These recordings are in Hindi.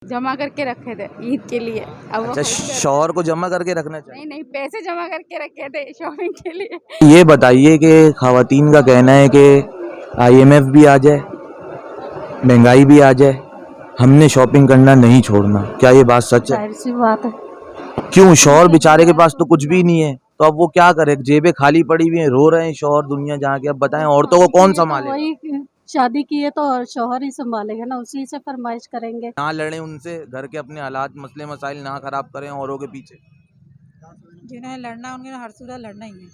जमा करके रखे थे ईद के लिए। अब वो अच्छा, शौहर को जमा करके रखना चाहिए। नहीं पैसे जमा करके रखे थे शॉपिंग के लिए। ये बताइए कि खवातीन का कहना है कि IMF भी आ जाए, महंगाई भी आ जाए, हमने शॉपिंग करना नहीं छोड़ना। क्या ये बात सच है? जाहिर सी बात है। क्यों? शौहर बेचारे के पास तो कुछ भी नहीं है, तो अब वो क्या करे? जेबें खाली पड़ी हुई हैं, रो रहे हैं शौहर दुनिया जहाँ के। अब बताएं, औरतों को कौन संभाले? वही शादी की है तो और शौहर ही संभालेगा ना, उसी से फरमाइश करेंगे। ना लड़े उनसे, घर के अपने हालात मसले मसाइल ना खराब करें औरों के पीछे। जिन्हें लड़ना उन्हें हर सूरत लड़ना ही है,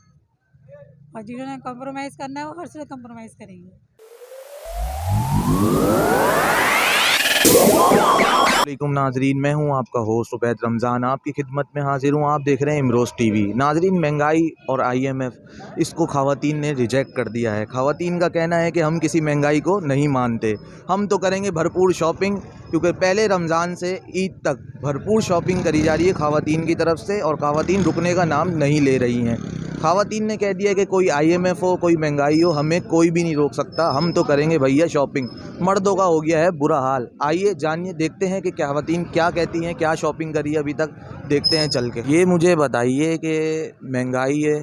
और जिन्होंने कॉम्प्रोमाइज़ करना है वो हर सूरत कॉम्प्रोमाइज़ करेंगे। वालेकुम नाजरीन, मैं हूं आपका होस्ट उबैद रमज़ान, आपकी खिदमत में हाजिर हूं। आप देख रहे हैं इमरोज़ टीवी। नाजरीन, महंगाई और IMF इसको ख़वातीन ने रिजेक्ट कर दिया है। ख़वातीन का कहना है कि हम किसी महंगाई को नहीं मानते, हम तो करेंगे भरपूर शॉपिंग, क्योंकि पहले रमज़ान से ईद तक भरपूर शॉपिंग करी जा रही है ख़वातीन की तरफ से, और ख़वातीन रुकने का नाम नहीं ले रही हैं। ख़वातीन ने कह दिया कि कोई IMF हो, कोई महंगाई हो, हमें कोई भी नहीं रोक सकता, हम तो करेंगे भैया शॉपिंग। मर्दों का हो गया है बुरा हाल। आइए जानिए, देखते हैं कि ख़वातीन क्या कहती हैं, क्या शॉपिंग करी है अभी तक, देखते हैं चल के। ये मुझे बताइए कि महंगाई है,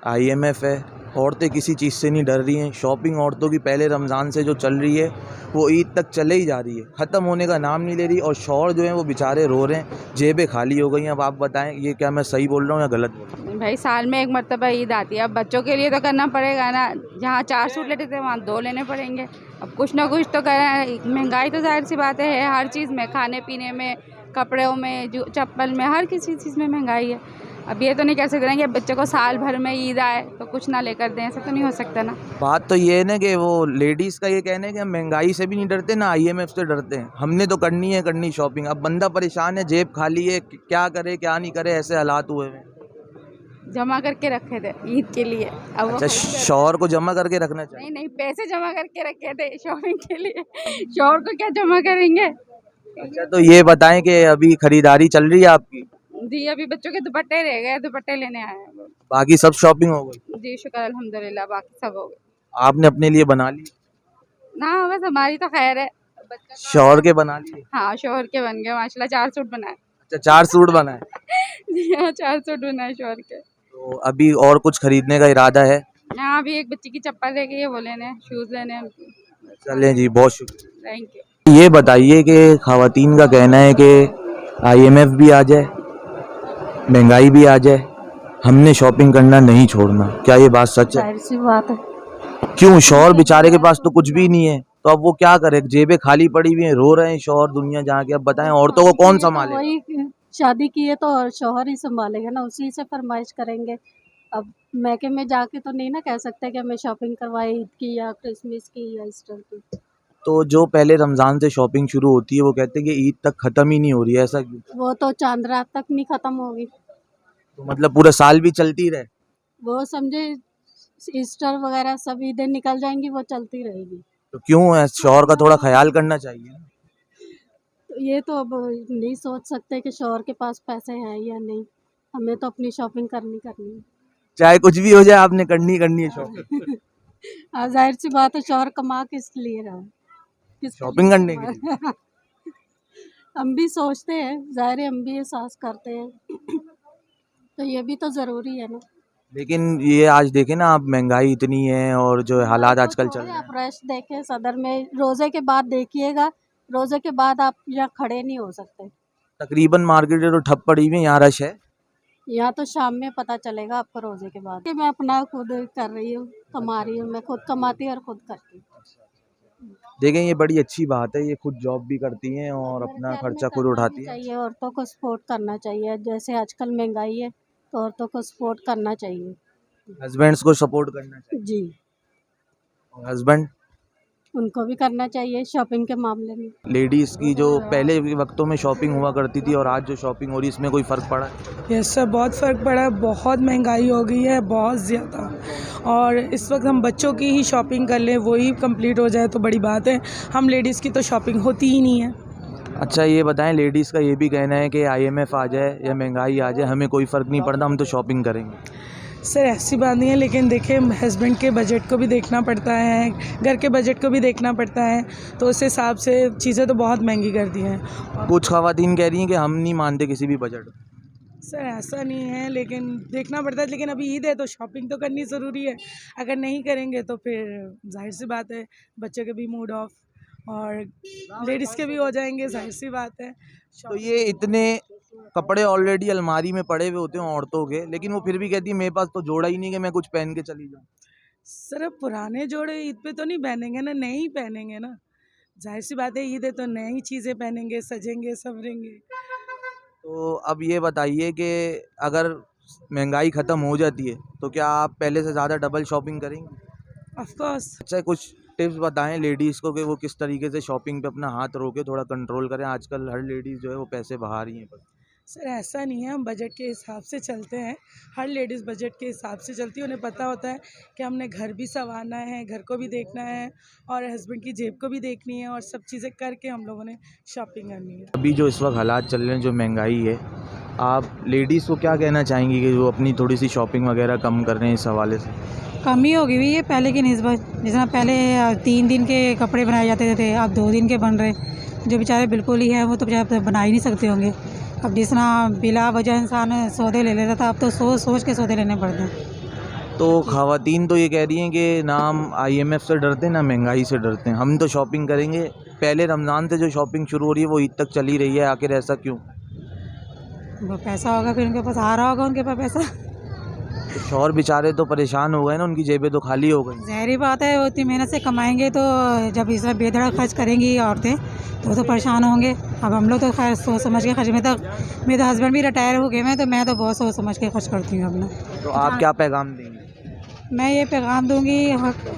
IMF है, औरतें किसी चीज़ से नहीं डर रही हैं। शॉपिंग औरतों की पहले रमज़ान से जो चल रही है वो ईद तक चले ही जा रही है, ख़त्म होने का नाम नहीं ले रही, और शौहर जो हैं वो बेचारे रो रहे हैं, जेबें खाली हो गई हैं। अब आप बताएं, ये क्या मैं सही बोल रहा हूँ या गलत बोल रहा हूँ? भाई साल में एक मरतबा ईद आती है, अब बच्चों के लिए तो करना पड़ेगा ना। जहाँ 4 सूट लेते थे वहाँ 2 लेने पड़ेंगे। अब कुछ ना कुछ तो करना। महंगाई तो जाहिर सी बात है हर चीज़ में, खाने पीने में, कपड़ों में, जो चप्पल में, हर किसी चीज़ में महंगाई है। अब ये तो नहीं कह सकते ना कि बच्चे को साल भर में ईद आए तो कुछ ना लेकर दें, ऐसा तो नहीं हो सकता ना। बात तो ये है ना कि वो लेडीज़ का ये कहना है कि हम महंगाई से भी नहीं डरते ना IMF से डरते हैं, हमने तो करनी है करनी शॉपिंग। अब बंदा परेशान है, जेब खाली है, क्या करे क्या नहीं करे, ऐसे हालात हुए हैं। जमा करके रखे थे ईद के लिए। अब वो अच्छा, शौहर को जमा करके रखना चाहिए। नहीं पैसे जमा करके रखे थे शॉपिंग के लिए। शौहर को क्या जमा करेंगे? अच्छा, तो ये बताएं कि अभी खरीदारी चल रही है आपकी? जी अभी बच्चों के दुपट्टे रह गए, दुपट्टे लेने आए हैं। बाकी सब शॉपिंग हो गई? जी शुक्र अल्हम्दुलिल्लाह, बाकी सब हो गए। आपने अपने लिए बना ली? ना बस हमारी तो खैर है। बच्चा तो शौहर के बना लिए? हाँ शौहर के बन गए माशाल्लाह, 4 सूट बनाए। अच्छा, 4 सूट बनाए। जी हाँ 4 सूट बनाए शौहर के। तो अभी और कुछ खरीदने का इरादा है? हाँ अभी एक बच्ची की चप्पल रह गई है, वो लेने हैं, शूज़ लेने हैं। चलें जी, बहुत शुक्रिया। Thank you. ये बताइए कि खवातीन का कहना है कि IMF भी आ जाए, महंगाई भी आ जाए, हमने शॉपिंग करना नहीं छोड़ना। क्या ये बात सच है? जाहिर सी बात है। क्यों? शौहर बेचारे के पास तो कुछ भी नहीं है, तो अब वो क्या करे? जेबें खाली पड़ी हुई हैं, रो रहे हैं शौहर दुनिया जहाँ के। अब बताएं, औरतों को कौन संभाले? वही शादी की है तो और शौहर ही संभालेगा ना, उसी से फरमाइश करेंगे। अब मैके में जाके तो नहीं ना कह सकते कि हमें शॉपिंग करवाए ईद की या क्रिसमस की या ईस्टर की। तो जो पहले रमज़ान से शॉपिंग शुरू होती है वो कहते हैं कि ईद तक ख़त्म ही नहीं हो रही है, ऐसा क्यों? वो तो चांद रात तक नहीं खत्म होगी। तो मतलब पूरा साल भी चलती रहे? वो समझे ईस्टर वगैरह सब ईदें निकल जाएंगी, वो चलती रहेगी। तो क्यों है? शौहर का थोड़ा ख्याल करना चाहिए। तो ये तो अब नहीं सोच सकते कि शौहर के पास पैसे हैं या नहीं, हमें तो अपनी शॉपिंग करनी करनी है। चाहे कुछ भी हो जाए, आपने करनी करनी है शॉपिंग। हाँ जाहिर सी बात है, शौहर कमा किस लिए रहा है, किसके लिए शॉपिंग करने के लिए? कमा रहा है? हम भी सोचते हैं, जाहिर है हम भी एहसास करते हैं। तो ये भी तो ज़रूरी है ना। लेकिन ये आज देखें ना आप, महंगाई इतनी है और जो हालात तो आजकल चल थोड़े रहे आप हैं। रश देखें सदर में, रोज़े के बाद देखिएगा, रोज़े के बाद आप यहाँ खड़े नहीं हो सकते। तकरीबन मार्केट तो ठप पड़ी हुई है, यहाँ रश है। यहाँ तो शाम में पता चलेगा आपको रोज़े के बाद। कि मैं अपना खुद कर रही हूँ, कमा रही हूँ, मैं खुद कमाती और खुद करती हूँ। देखें, ये बड़ी अच्छी बात है, ये खुद जॉब भी करती हैं और अपना खैर में खर्चा खुद करना भी उठाती हैं। चाहिए, औरतों को सपोर्ट करना चाहिए। जैसे आजकल महंगाई है तो औरतों को सपोर्ट करना चाहिए। हस्बैंड्स को सपोर्ट करना चाहिए। जी और हस्बैंड, उनको भी करना चाहिए शॉपिंग के मामले में। लेडीज़ की जो पहले के वक्तों में शॉपिंग हुआ करती थी और आज जो शॉपिंग हो रही है, इसमें कोई फ़र्क पड़ा है? यस सर, बहुत फ़र्क पड़ा है, बहुत महंगाई हो गई है, बहुत ज़्यादा। और इस वक्त हम बच्चों की ही शॉपिंग कर लें, वही कंप्लीट हो जाए तो बड़ी बात है। हम लेडीज़ की तो शॉपिंग होती ही नहीं है। अच्छा, ये बताएं, लेडीज़ का ये भी कहना है कि IMF आ जाए या महंगाई आ जाए, हमें कोई फ़र्क नहीं पड़ता, हम तो शॉपिंग करेंगे। सर ऐसी बात नहीं है, लेकिन देखिए हस्बैंड के बजट को भी देखना पड़ता है, घर के बजट को भी देखना पड़ता है, तो उस हिसाब से चीज़ें तो बहुत महंगी कर दी हैं। कुछ खवातीन कह रही हैं कि हम नहीं मानते किसी भी बजट। सर ऐसा नहीं है, लेकिन देखना पड़ता है। लेकिन अभी ईद है तो शॉपिंग तो करनी ज़रूरी है। अगर नहीं करेंगे तो फिर जाहिर सी बात है बच्चों के भी मूड ऑफ और लेडीज़ के भी हो जाएंगे, जाहिर सी बात है। तो ये इतने कपड़े ऑलरेडी अलमारी में पड़े हुए होते हैं औरतों के, लेकिन वो फिर भी कहती है मेरे पास तो जोड़ा ही नहीं कि मैं कुछ पहन के चली जाऊँ। सर अब पुराने जोड़े ईद पे तो नहीं पहनेंगे ना, नए ही पहनेंगे ना। जाहिर सी बात है ईद है तो नई चीज़ें पहनेंगे, सजेंगे संवरेंगे। तो अब ये बताइए कि अगर महंगाई ख़त्म हो जाती है तो क्या आप पहले से ज़्यादा डबल शॉपिंग करेंगे? Of course. अच्छा, कुछ टिप्स बताएं लेडीज़ को कि वो किस तरीके से शॉपिंग पे अपना हाथ रोके, थोड़ा कंट्रोल करें। आजकल हर लेडीज़ जो है वो पैसे बहा रही हैं बस। सर ऐसा नहीं है, हम बजट के हिसाब से चलते हैं। हर लेडीज़ बजट के हिसाब से चलती है। उन्हें पता होता है कि हमने घर भी संवारना है, घर को भी देखना है और हस्बैंड की जेब को भी देखनी है, और सब चीज़ें करके हम लोगों ने शॉपिंग करनी है। अभी जो इस वक्त हालात चल रहे हैं, जो महंगाई है, आप लेडीज़ को क्या कहना चाहेंगी कि वो अपनी थोड़ी सी शॉपिंग वगैरह कम कर रहे हैं इस हवाले से? कमी हो गई हुई है पहले की निस्बत। जितना पहले 3 दिन के कपड़े बनाए जाते थे, अब 2 दिन के बन रहे। जो बेचारे बिल्कुल ही हैं वो तो बेचारे बना ही नहीं सकते होंगे। अब जिस तरह बिला वजह इंसान सौदे ले लेता था, अब तो सोच सोच के सौदे लेने पड़ते हैं। तो ख़वातीन तो ये कह रही हैं कि ना हम IMF से डरते हैं ना महंगाई से डरते हैं, हम तो शॉपिंग करेंगे। पहले रमज़ान से जो शॉपिंग शुरू हो रही है वो ईद तक चली रही है, आखिर ऐसा क्यों? वो पैसा होगा, फिर उनके पास आ रहा होगा उनके पास पैसा। तो शौहर बेचारे तो परेशान हो गए ना, उनकी जेबें तो खाली हो गई। ज़ाहिर बात है, वो इतनी मेहनत से कमाएंगे तो जब इस तरह बेधड़क खर्च करेंगी औरतें तो परेशान होंगे। अब हम लोग तो खैर सोच समझ के खर्च, मेरे हस्बैंड भी रिटायर हो गए हैं, तो मैं तो बहुत सोच समझ के खर्च करती हूँ अपना। तो आप क्या पैगाम देंगे? मैं ये पैगाम दूंगी,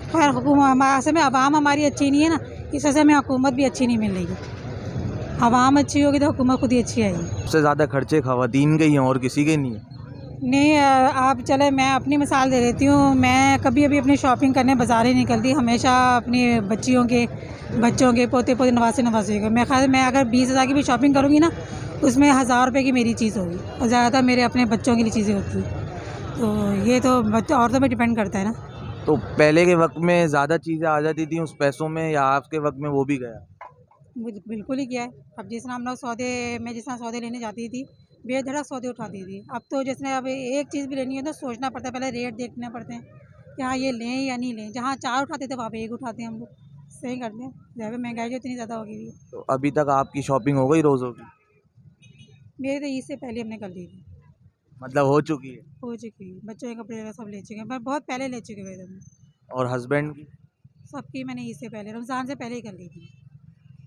खैर हुकूमत असल में आवाम हमारी अच्छी नहीं है ना, इस वजह से हमें हुकूमत भी अच्छी नहीं मिल रही है। आवाम अच्छी होगी तो हुकूमत खुद ही अच्छी आएगी। सबसे ज़्यादा खर्चे ख़वातीन के ही हैं और किसी के नहीं है। नहीं, आप चले, मैं अपनी मिसाल दे देती हूँ। मैं कभी अभी अपनी शॉपिंग करने बाज़ार ही निकलती, हमेशा अपनी बच्चियों के, बच्चों के, पोते पोते, नवासे के। मैं ख्याल मैं अगर 20,000 की भी शॉपिंग करूँगी ना, उसमें 1,000 रुपये की मेरी चीज़ होगी और ज़्यादातर मेरे अपने बच्चों के लिए चीज़ें होती हैं। तो ये तो बच्चों औरतों पर डिपेंड करता है ना। तो पहले के वक्त में ज़्यादा चीज़ें आ जाती थी उस पैसों में, या आज के वक्त में वो भी गया? बिल्कुल ही किया है। अब जिस तरह हम लोग सौदे, मैं जिस तरह सौदे लेने जाती थी, बेधड़क सौदे उठाती थी। अब तो जिसने अब एक चीज़ भी लेनी है तो सोचना पड़ता है, पहले रेट देखने पड़ते हैं कि हाँ ये लें या नहीं लें। जहाँ 4 उठाते थे वहाँ पे 1 उठाते हैं हम लोग, सही करते हैं। जहाँ महंगाई जो इतनी ज़्यादा हो गई है। तो अभी तक आपकी शॉपिंग हो गई रोज़ों की? मेरे तो ईद से पहले हमने कर ली थी, मतलब हो चुकी है? हो चुकी है। बच्चों के कपड़े वगैरह सब ले चुके हैं, पर बहुत पहले ले चुके हुए थे हमने। और हस्बैंड की? सबकी मैंने ईद से पहले, रमज़ान से पहले ही कर ली थी।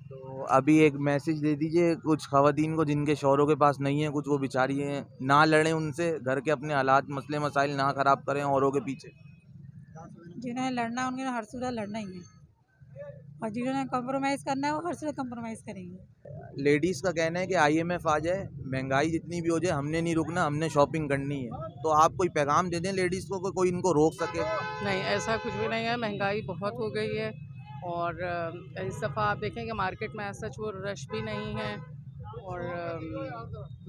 तो अभी एक मैसेज दे दीजिए कुछ ख़वातीन को जिनके शौहरों के पास नहीं है कुछ, वो बेचारी हैं, ना लड़ें उनसे, घर के अपने हालात मसले मसाइल ना ख़राब करें औरों के पीछे। जिन्हें लड़ना है उन्हें हर सूरत लड़ना ही है, और जिन्होंने कंप्रोमाइज़ करना है वो हर सूरत कंप्रोमाइज़ करेंगे। लेडीज़ का कहना है कि IMF आ जाए, महंगाई जितनी भी हो जाए, हमने नहीं रुकना, हमने शॉपिंग करनी है। तो आप कोई पैगाम दे दें लेडीज़ को, कोई इनको रोक सके? नहीं, ऐसा कुछ भी नहीं है। महंगाई बहुत हो गई है और इस दफ़ा आप देखें कि मार्केट में ऐसा सच वो रश भी नहीं है, और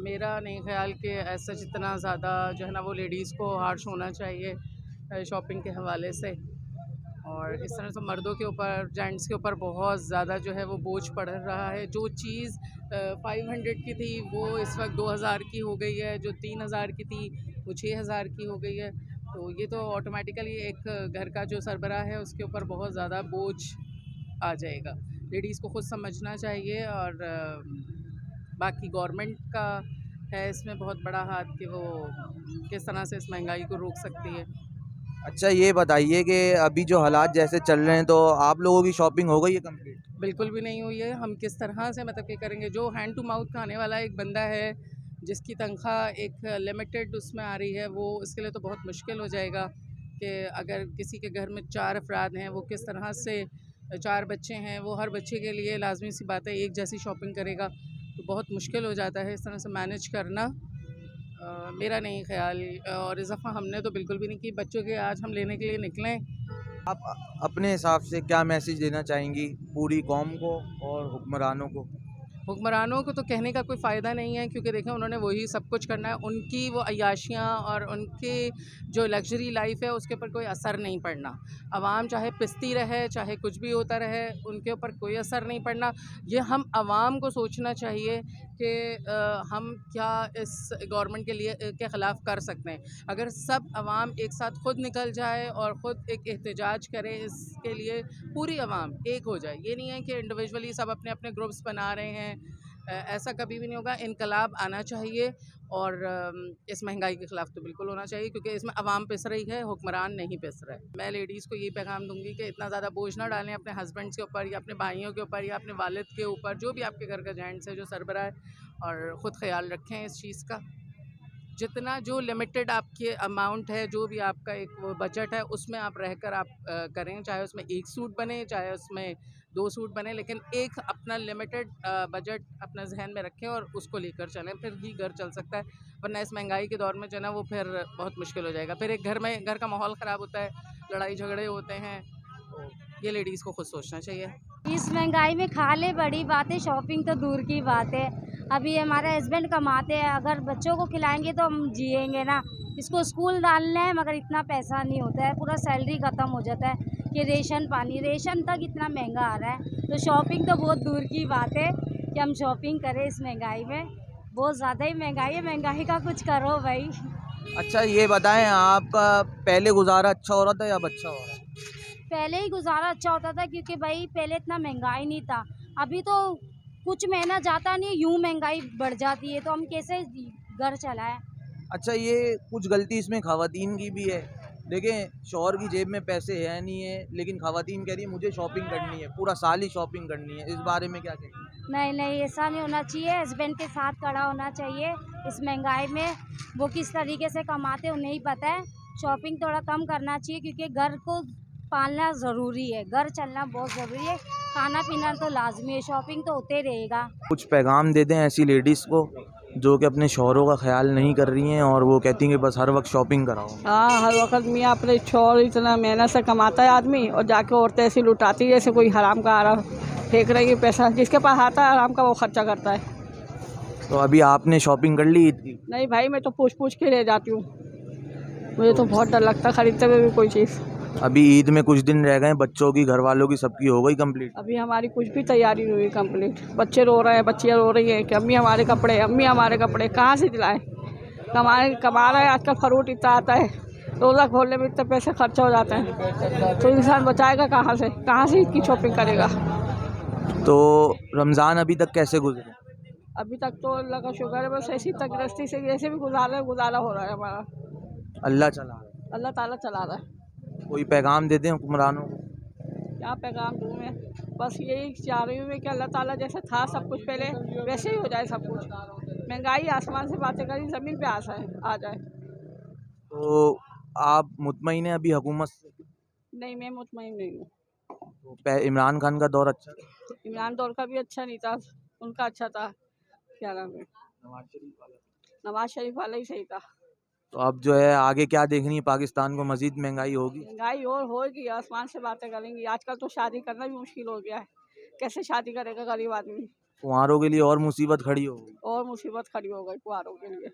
मेरा नहीं ख्याल कि ऐसा जितना ज़्यादा जो है ना वो लेडीज़ को हार्श होना चाहिए शॉपिंग के हवाले से। और इस तरह से मर्दों के ऊपर, जेंट्स के ऊपर बहुत ज़्यादा जो है वो बोझ पड़ रहा है। जो चीज़ 500 की थी वो इस वक्त 2,000 की हो गई है, जो 3,000 की थी वो 6,000 की हो गई है। तो ये तो ऑटोमेटिकली एक घर का जो सरबराह है उसके ऊपर बहुत ज़्यादा बोझ आ जाएगा। लेडीज़ को खुद समझना चाहिए, और बाकी गवर्नमेंट का है इसमें बहुत बड़ा हाथ कि वो किस तरह से इस महंगाई को रोक सकती है। अच्छा, ये बताइए कि अभी जो हालात जैसे चल रहे हैं तो आप लोगों की शॉपिंग हो गई है कंप्लीट? बिल्कुल भी नहीं हुई है। हम किस तरह से मतलब कि करेंगे? जो हैंड टू माउथ खाने वाला एक बंदा है जिसकी तनख्वाह एक लिमिटेड उसमें आ रही है, वो इसके लिए तो बहुत मुश्किल हो जाएगा कि अगर किसी के घर में 4 अफराद हैं, वो किस तरह से 4 बच्चे हैं, वो हर बच्चे के लिए लाजमी सी बात है एक जैसी शॉपिंग करेगा, तो बहुत मुश्किल हो जाता है इस तरह से मैनेज करना। मेरा नहीं ख्याल, और इस दफ़ा हमने तो बिल्कुल भी नहीं की। बच्चों के आज हम लेने के लिए निकलें। आप अपने हिसाब से क्या मैसेज देना चाहेंगी पूरी कौम को और हुक्मरानों को? हुक्मरानों को तो कहने का कोई फ़ायदा नहीं है, क्योंकि देखें उन्होंने वही सब कुछ करना है। उनकी वो अय्याशियाँ और उनकी जो लग्जरी लाइफ है उसके ऊपर कोई असर नहीं पड़ना। आवाम चाहे पिसती रहे, चाहे कुछ भी होता रहे, उनके ऊपर कोई असर नहीं पड़ना। ये हम आवाम को सोचना चाहिए कि हम क्या इस गवर्नमेंट के लिए के ख़िलाफ़ कर सकते हैं। अगर सब आवाम एक साथ ख़ुद निकल जाए और ख़ुद एक एहतजाज करे, इसके लिए पूरी आवाम एक हो जाए। ये नहीं है कि इंडिविजुअली सब अपने अपने ग्रुप्स बना रहे हैं, ऐसा कभी भी नहीं होगा। इनकलाब आना चाहिए और इस महंगाई के ख़िलाफ़ तो बिल्कुल होना चाहिए, क्योंकि इसमें आवाम पिस रही है, हुक्मरान नहीं पिस रहे। मैं लेडीज़ को ये पैगाम दूंगी कि इतना ज़्यादा बोझ ना डालें अपने हस्बैंड्स के ऊपर या अपने भाइयों के ऊपर या अपने वालिद के ऊपर, जो भी आपके घर का जेंट्स है, जो सरबराह है, और ख़ुद ख्याल रखें इस चीज़ का। जितना जो लिमिटेड आपके अमाउंट है, जो भी आपका एक वो बजट है, उसमें आप रहकर आप करें, चाहे उसमें 1 सूट बने, चाहे उसमें 2 सूट बने, लेकिन एक अपना लिमिटेड बजट अपना जहन में रखें और उसको लेकर चलें, फिर ही घर चल सकता है। वरना इस महंगाई के दौर में जो है ना, वो फिर बहुत मुश्किल हो जाएगा। फिर एक घर का माहौल ख़राब होता है, लड़ाई झगड़े होते हैं। तो ये लेडीज़ को खुद सोचना चाहिए। इस महंगाई में खा ले बड़ी बात है, शॉपिंग तो दूर की बात है। अभी हमारे हस्बैंड कमाते हैं, अगर बच्चों को खिलाएंगे तो हम जिएंगे ना। इसको स्कूल डालना है मगर इतना पैसा नहीं होता है, पूरा सैलरी ख़त्म हो जाता है कि रेशन तक इतना महंगा आ रहा है। तो शॉपिंग तो बहुत दूर की बात है कि हम शॉपिंग करें इस महंगाई में। बहुत ज़्यादा ही महंगाई है, महंगाई का कुछ करो भाई। अच्छा ये बताएं, आपका पहले गुजारा अच्छा हो रहा था या अब अच्छा हो रहा है? पहले ही गुजारा अच्छा होता था, क्योंकि भाई पहले इतना महंगाई नहीं था। अभी तो कुछ महीना जाता नहीं, यूँ महंगाई बढ़ जाती है, तो हम कैसे घर चलाएं। अच्छा ये कुछ गलती इसमें ख़वातीन की भी है। देखें, शौहर की जेब में पैसे है नहीं है, लेकिन ख़वातीन कह रही है मुझे शॉपिंग करनी है, पूरा साल ही शॉपिंग करनी है। इस बारे में क्या कहेंगे? नहीं, ऐसा नहीं होना चाहिए। हस्बैंड के साथ खड़ा होना चाहिए इस महंगाई में। वो किस तरीके से कमाते उन्हें ही पता है। शॉपिंग थोड़ा कम करना चाहिए, क्योंकि घर को पालना ज़रूरी है, घर चलना बहुत ज़रूरी है। खाना पीना तो लाजमी है, शॉपिंग तो होते रहेगा। कुछ पैगाम दे दें ऐसी लेडीज़ को जो कि अपने शौहरों का ख्याल नहीं कर रही हैं और वो कहती हैं कि बस हर वक्त शॉपिंग कराओ। हाँ, हर वक्त मियाँ अपने शौहर इतना मेहनत से कमाता है आदमी, और जाके औरतें ऐसी लुटाती जैसे कोई हराम का आ रहा फेंक रही है पैसा। जिसके पास आता है आराम का वो खर्चा करता है। तो अभी आपने शॉपिंग कर ली ईद की? नहीं भाई, मैं तो पूछ के रह जाती हूँ। मुझे तो बहुत डर लगता है खरीदते हुए भी कोई चीज़। अभी ईद में कुछ दिन रह गए, बच्चों की, घर वालों की, सबकी हो गई कंप्लीट? अभी हमारी कुछ भी तैयारी नहीं हुई कंप्लीट। बच्चे रो रहे हैं, बच्चियाँ रो रही हैं कि अम्मी हमारे कपड़े कहाँ से दिलाएं। कमा रहे हैं, आजकल फ्रूट इतना आता है, रोज़ा खोलने में इतने पैसे खर्चा हो जाते हैं, तो इंसान बचाएगा कहाँ से ईद की शॉपिंग करेगा। तो रमज़ान अभी तक कैसे गुजरे? अभी तक तो अल्लाह का शुक्र है, बस ऐसी तंदुरुस्ती से जैसे भी गुजारा हो रहा है हमारा। अल्लाह चला रहा है। अल्लाह ताला चला रहा है। कोई पैगाम देते हैं हुक्मरानों को? क्या पैगाम दूँ मैं? बस यही चाह रही हूँ मैं कि अल्लाह ताला जैसा था सब कुछ पहले, वैसे ही हो जाए सब कुछ। महंगाई आसमान से बातें करी, ज़मीन पे आ जाए। तो आप मुतमईन हैं अभी हुकूमत से? नहीं, मैं मुतमईन नहीं हूँ। तो इमरान खान का दौर अच्छा था? इमरान दौर का भी अच्छा नहीं था, उनका अच्छा था। क्या नाम है, नवाज शरीफ वाला ही सही था। तो अब जो है आगे क्या देखनी है, पाकिस्तान को मजीद महंगाई होगी? महंगाई और होगी, आसमान से बातें करेंगी। आजकल तो शादी करना भी मुश्किल हो गया है, कैसे शादी करेगा गरीब आदमी। कुंवारों के लिए और मुसीबत खड़ी होगी। और मुसीबत खड़ी हो गई कुंवारों के लिए।